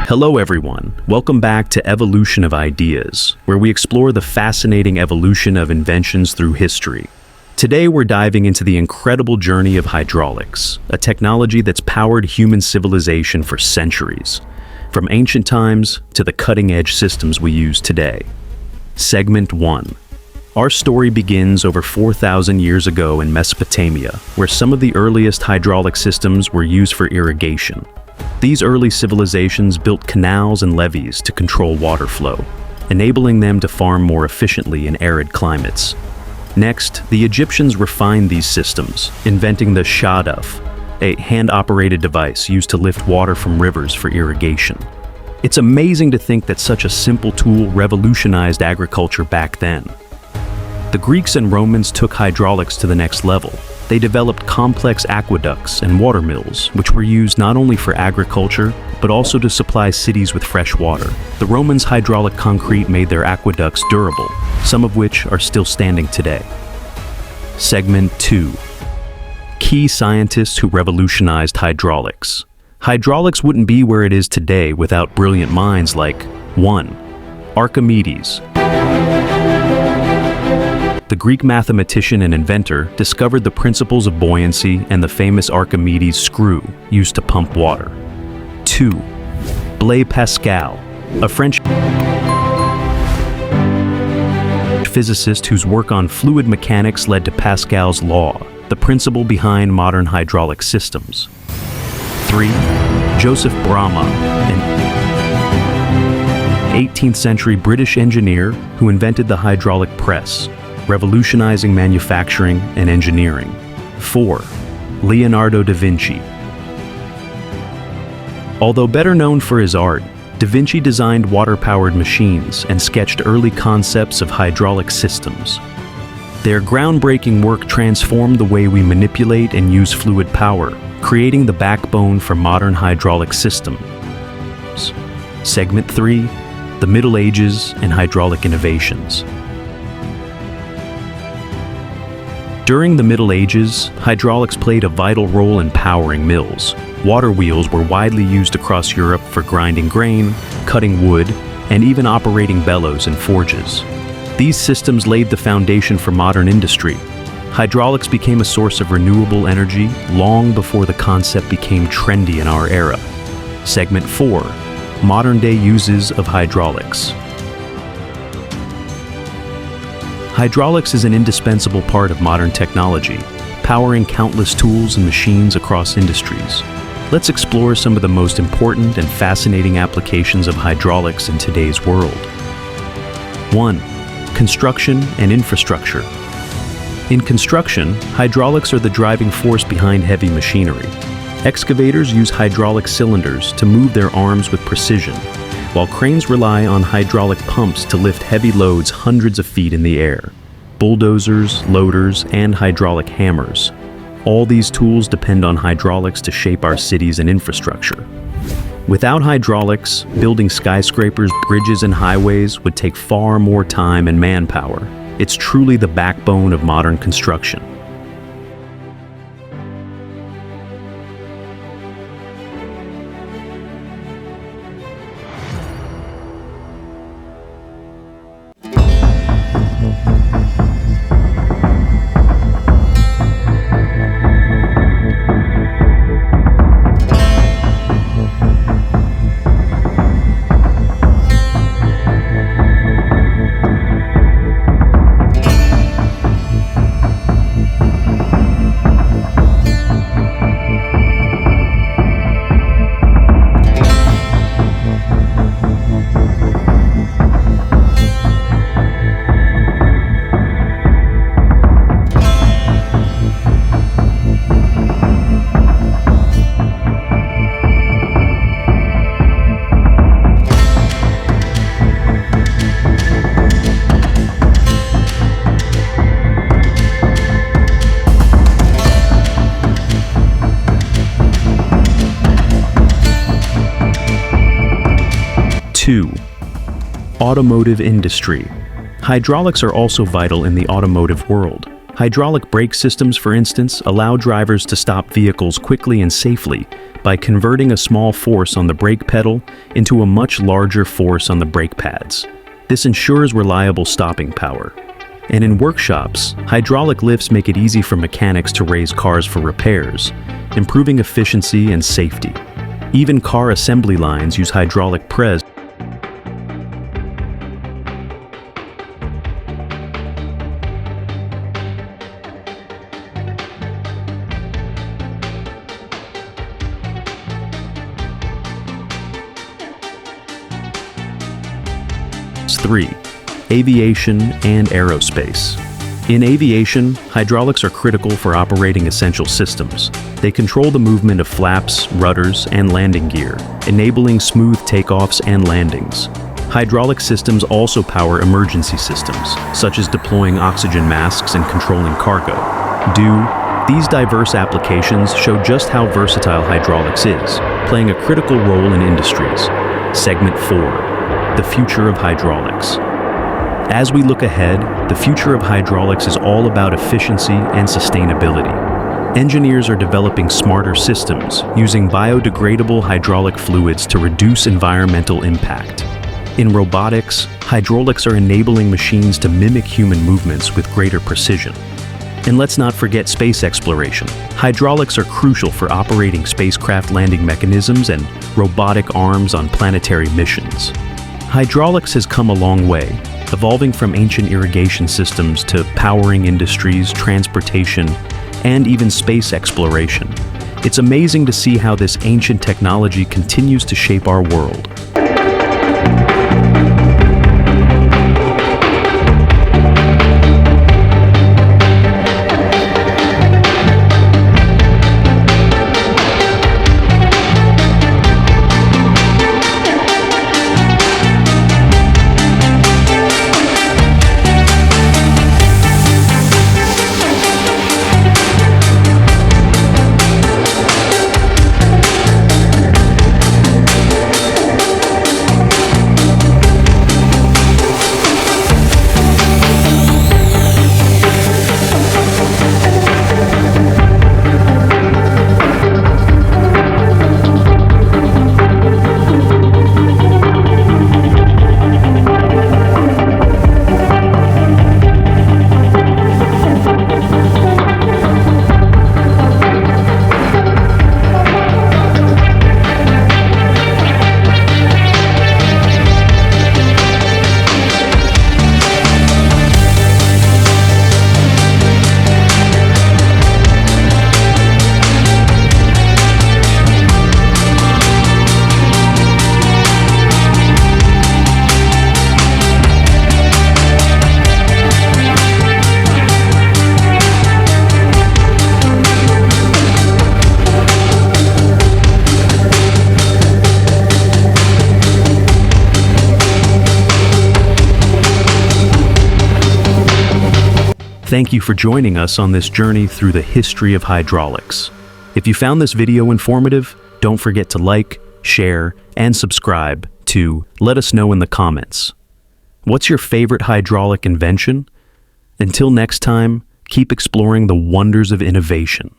Hello everyone, welcome back to Evolution of Ideas, where we explore the fascinating evolution of inventions through history. Today we're diving into the incredible journey of hydraulics, a technology that's powered human civilization for centuries, from ancient times to the cutting-edge systems we use today. Segment 1. Our story begins over 4,000 years ago in Mesopotamia, where some of the earliest hydraulic systems were used for irrigation. These early civilizations built canals and levees to control water flow, enabling them to farm more efficiently in arid climates. Next, the Egyptians refined these systems, inventing the shaduf, a hand-operated device used to lift water from rivers for irrigation. It's amazing to think that such a simple tool revolutionized agriculture back then. The Greeks and Romans took hydraulics to the next level. They developed complex aqueducts and water mills, which were used not only for agriculture, but also to supply cities with fresh water. The Romans' hydraulic concrete made their aqueducts durable, some of which are still standing today. Segment 2. Key scientists who revolutionized hydraulics. Hydraulics wouldn't be where it is today without brilliant minds like 1. Archimedes. The Greek mathematician and inventor discovered the principles of buoyancy and the famous Archimedes screw used to pump water. 2. Blaise Pascal, a French physicist whose work on fluid mechanics led to Pascal's law, the principle behind modern hydraulic systems. 3. Joseph Bramah, an 18th century British engineer who invented the hydraulic press, revolutionizing manufacturing and engineering. 4. Leonardo da Vinci. Although better known for his art, Da Vinci designed water-powered machines and sketched early concepts of hydraulic systems. Their groundbreaking work transformed the way we manipulate and use fluid power, creating the backbone for modern hydraulic systems. Segment 3. The Middle Ages and hydraulic innovations. During the Middle Ages, hydraulics played a vital role in powering mills. Water wheels were widely used across Europe for grinding grain, cutting wood, and even operating bellows and forges. These systems laid the foundation for modern industry. Hydraulics became a source of renewable energy long before the concept became trendy in our era. Segment 4. Modern-day uses of hydraulics. Hydraulics is an indispensable part of modern technology, powering countless tools and machines across industries. Let's explore some of the most important and fascinating applications of hydraulics in today's world. 1. Construction and infrastructure. In construction, hydraulics are the driving force behind heavy machinery. Excavators use hydraulic cylinders to move their arms with precision, while cranes rely on hydraulic pumps to lift heavy loads hundreds of feet in the air. Bulldozers, loaders, and hydraulic hammers. All these tools depend on hydraulics to shape our cities and infrastructure. Without hydraulics, building skyscrapers, bridges, and highways would take far more time and manpower. It's truly the backbone of modern construction. 2. Automotive industry. Hydraulics are also vital in the automotive world. Hydraulic brake systems, for instance, allow drivers to stop vehicles quickly and safely by converting a small force on the brake pedal into a much larger force on the brake pads. This ensures reliable stopping power. And in workshops, hydraulic lifts make it easy for mechanics to raise cars for repairs, improving efficiency and safety. Even car assembly lines use hydraulic press. Three, aviation and aerospace. In aviation, hydraulics are critical for operating essential systems. They control the movement of flaps, rudders, and landing gear, enabling smooth takeoffs and landings. Hydraulic systems also power emergency systems, such as deploying oxygen masks and controlling cargo. These diverse applications show just how versatile hydraulics is, playing a critical role in industries. Segment 4. The future of hydraulics. As we look ahead, the future of hydraulics is all about efficiency and sustainability. Engineers are developing smarter systems, using biodegradable hydraulic fluids to reduce environmental impact. In robotics, hydraulics are enabling machines to mimic human movements with greater precision. And let's not forget space exploration. Hydraulics are crucial for operating spacecraft landing mechanisms and robotic arms on planetary missions. Hydraulics has come a long way, evolving from ancient irrigation systems to powering industries, transportation, and even space exploration. It's amazing to see how this ancient technology continues to shape our world. Thank you for joining us on this journey through the history of hydraulics. If you found this video informative, don't forget to like, share, and subscribe to let us know in the comments. What's your favorite hydraulic invention? Until next time, keep exploring the wonders of innovation.